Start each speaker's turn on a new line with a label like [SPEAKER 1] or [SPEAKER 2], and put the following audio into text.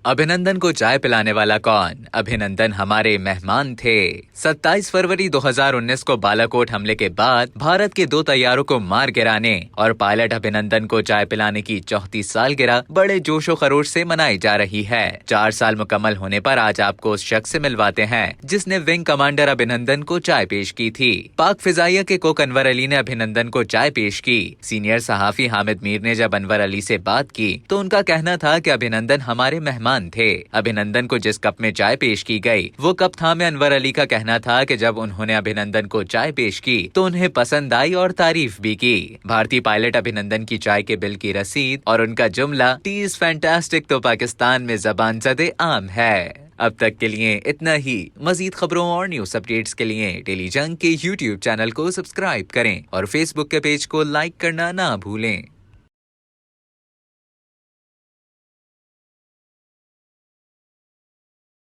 [SPEAKER 1] अभिनंदन को चाय पिलाने वाला कौन? अभिनंदन हमारे मेहमान थे। 27 फरवरी 2019 को बालाकोट हमले के बाद भारत के 2 तैयारों को मार गिराने और पायलट अभिनंदन को चाय पिलाने की 34 सालगिरह बड़े जोशो खरोश से मनाई जा रही है। 4 साल मुकम्मल होने पर आज आपको उस शख्स से मिलवाते हैं जिसने विंग कमांडर अभिनंदन को चाय पेश की थी। पाक फिजाइया के कोक अनवर अली ने अभिनंदन को चाय पेश की। सीनियर सहाफी हामिद मीर ने जब अनवर अली से बात की तो उनका कहना था कि अभिनंदन हमारे मेहमान थे। अभिनंदन को जिस कप में चाय पेश की गई वो कप था में अनवर अली का कहना था कि जब उन्होंने अभिनंदन को चाय पेश की तो उन्हें पसंद आई और तारीफ भी की। भारतीय पायलट अभिनंदन की चाय के बिल की रसीद और उनका जुमला टी इज फैंटास्टिक तो पाकिस्तान में ज़बान ज़दे आम है। अब तक के लिए इतना ही। मजीद खबरों और न्यूज अपडेट्स के लिए डेली जंग के YouTube चैनल को सब्सक्राइब करें और Facebook के पेज को लाइक करना ना भूलें।